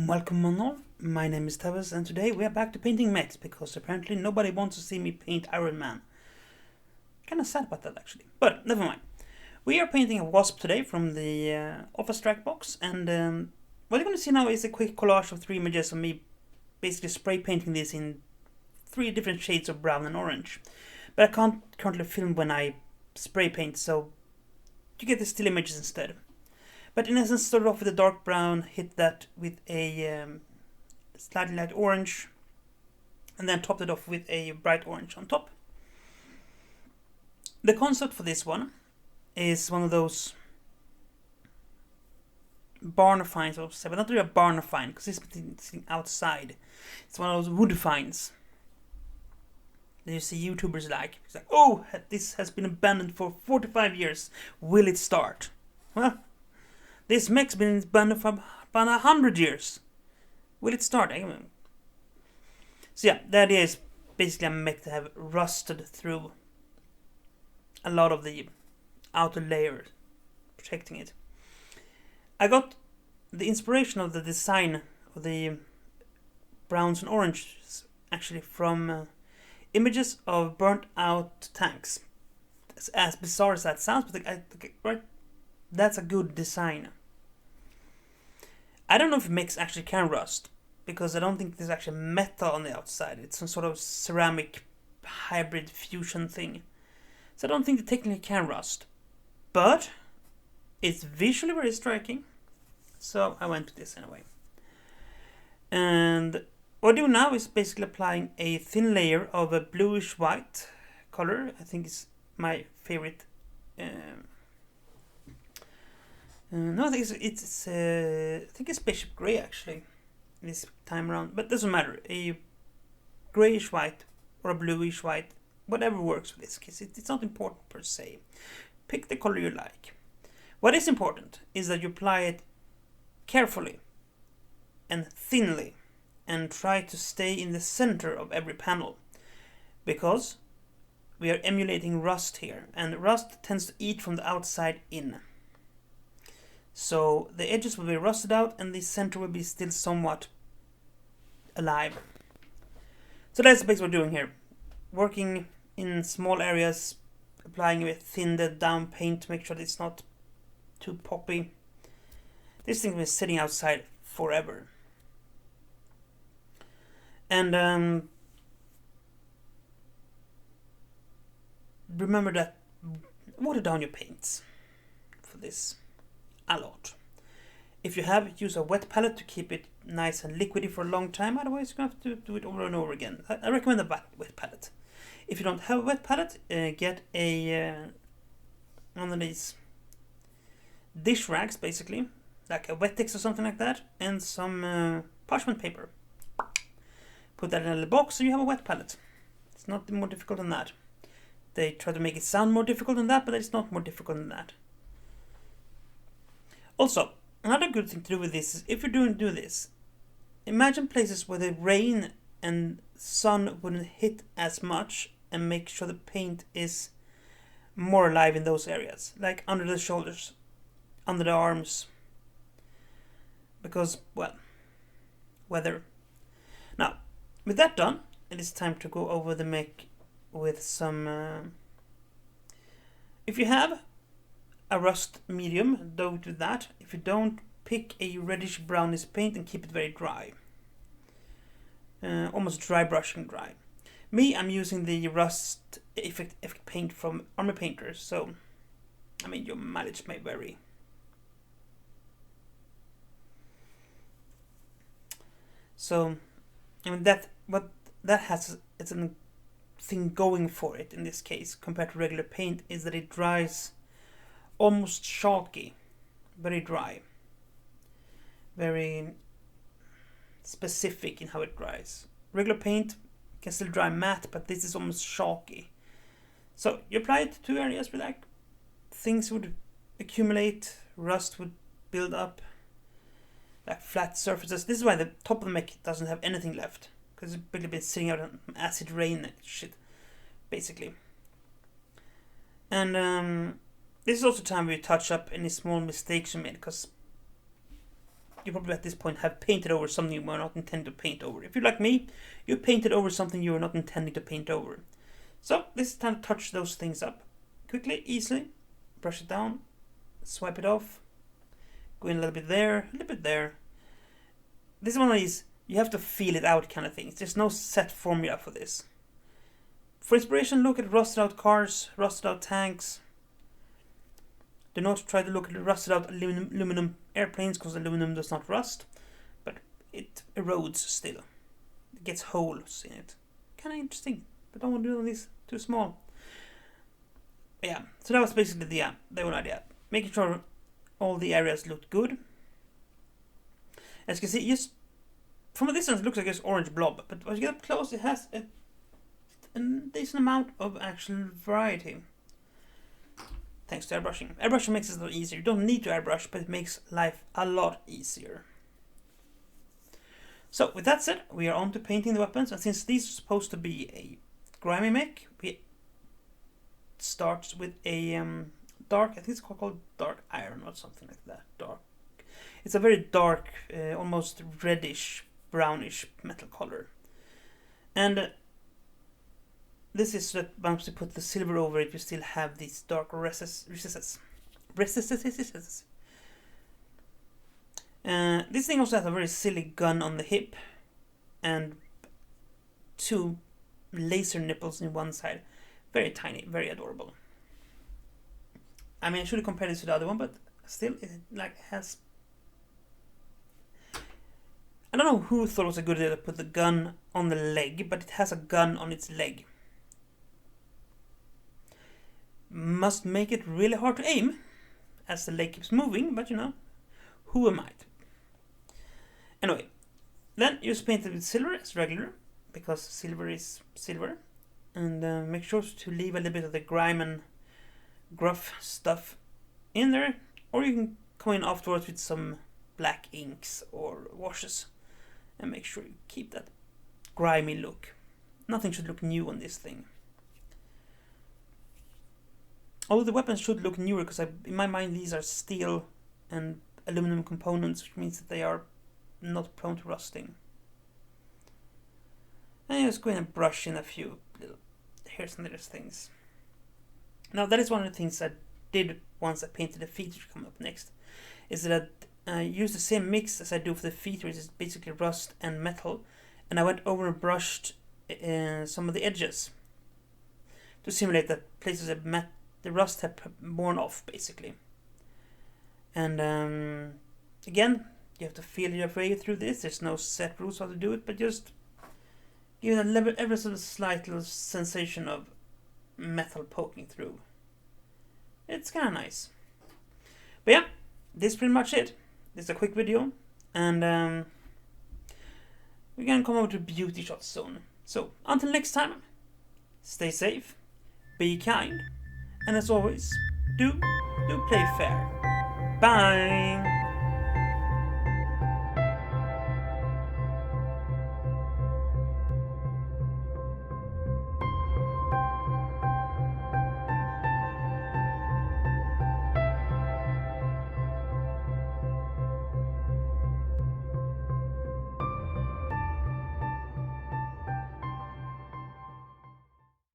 Welcome on all, my name is Tawess and today we are back to painting mechs because apparently nobody wants to see me paint Iron Man. Kinda sad about that actually, but never mind. We are painting a wasp today from the Office Strike box, and what you're going to see now is a quick collage of 3 images of me basically spray painting this in 3 different shades of brown and orange. But I can't currently film when I spray paint, so you get the still images instead. But in essence, started off with a dark brown, hit that with a slightly light orange, and then topped it off with a bright orange on top. The concept for this one is one of those barn finds, but not really a barn find, because it's sitting outside. It's one of those wood finds that you see YouTubers like. It's like, oh, this has been abandoned for 45 years. Will it start? Well, this mech's been abandoned for about 100 years. Will it start? So yeah, the idea is basically a mech that have rusted through a lot of the outer layer protecting it. I got the inspiration of the design of the browns and oranges actually from images of burnt out tanks. As bizarre as that sounds, but right, that's a good design. I don't know if mechs actually can rust, because I don't think there's actually metal on the outside. It's some sort of ceramic hybrid fusion thing. So I don't think they technically can rust. But it's visually very striking. So I went with this anyway. And what I do now is basically applying a thin layer of a bluish white color. I think it's my favorite. No, I think it's Bishop Grey actually this time around, but it doesn't matter. A greyish white or a bluish white, whatever works for this case. It's not important per se. Pick the color you like. What is important is that you apply it carefully and thinly and try to stay in the center of every panel, because we are emulating rust here, and rust tends to eat from the outside in. So the edges will be rusted out and the center will be still somewhat alive. So that's basically what we're doing here. Working in small areas, applying with thinned down paint to make sure that it's not too poppy. This thing has been sitting outside forever. And remember that water down your paints for this. A lot. If you have, use a wet palette to keep it nice and liquidy for a long time. Otherwise, you're going to have to do it over and over again. I recommend a wet palette. If you don't have a wet palette, get a one of these dish rags, basically, like a Wettex or something like that, and some parchment paper. Put that in a little box, and you have a wet palette. It's not more difficult than that. They try to make it sound more difficult than that, but it's not more difficult than that. Also, another good thing to do with this is, if you're do this, imagine places where the rain and sun wouldn't hit as much, and make sure the paint is more alive in those areas, like under the shoulders, under the arms, because, well, weather. Now, with that done, it is time to go over the mech with some, if you have a rust medium, don't do that. If you don't, pick a reddish brownish paint and keep it very dry. Almost dry brushing dry. Me, I'm using the rust effect paint from Army Painters, so I mean your mileage may vary. So I mean what that has, it's a thing going for it in this case compared to regular paint, is that it dries almost chalky, very dry, very specific in how it dries. Regular paint can still dry matte, but this is almost chalky. So you apply it to 2 areas where like things would accumulate, rust would build up, like flat surfaces. This is why the top of the mech doesn't have anything left, because it's really been sitting out in acid rain shit, basically. And this is also time we touch up any small mistakes you made, because you probably at this point have painted over something you were not intending to paint over. If you're like me, you painted over something you were not intending to paint over. So this is time to touch those things up. Quickly, easily, brush it down, swipe it off, go in a little bit there, a little bit there. This is one of these, you have to feel it out kind of things. There's no set formula for this. For inspiration, look at rusted out cars, rusted out tanks. Do not try to look at rusted out aluminum airplanes because aluminum does not rust, but it erodes still. It gets holes in it. Kind of interesting, but don't want to do this too small. But yeah, so that was basically the whole idea. Making sure all the areas looked good. As you can see, just from a distance, it looks like it's orange blob, but as you get up close, it has a decent amount of actual variety. Thanks to airbrushing. Airbrushing makes it a lot easier. You don't need to airbrush, but it makes life a lot easier. So, with that said, we are on to painting the weapons, and since these are supposed to be a grimy mech, we start with a dark, I think it's called dark iron or something like that. Dark. It's a very dark, almost reddish, brownish metal color. And this is so that once you put the silver over it, you still have these dark recesses. This thing also has a very silly gun on the hip and 2 laser nipples in one side. Very tiny, very adorable. I mean, I should have compared this to the other one, but still, it like has. I don't know who thought it was a good idea to put the gun on the leg, but it has a gun on its leg. Must make it really hard to aim as the leg keeps moving, but you know, who am I? Anyway, then you just paint it with silver as regular, because silver is silver, and make sure to leave a little bit of the grime and gruff stuff in there, or you can come in afterwards with some black inks or washes and make sure you keep that grimy look. Nothing should look new on this thing. Although the weapons should look newer, because in my mind these are steel and aluminum components, which means that they are not prone to rusting. And you just go in and brush in a few little hairs and little things. Now that is one of the things I did once I painted the feet, which come up next, is that I used the same mix as I do for the feet, which is basically rust and metal, and I went over and brushed some of the edges to simulate that places that the rust had worn off, basically. And again, you have to feel your way through this. There's no set rules how to do it, but just give it a level, ever so slight little sensation of metal poking through. It's kind of nice. But yeah, this is pretty much it. This is a quick video, and we're gonna come over to beauty shots soon. So until next time, stay safe, be kind, and as always, do play fair. Bye.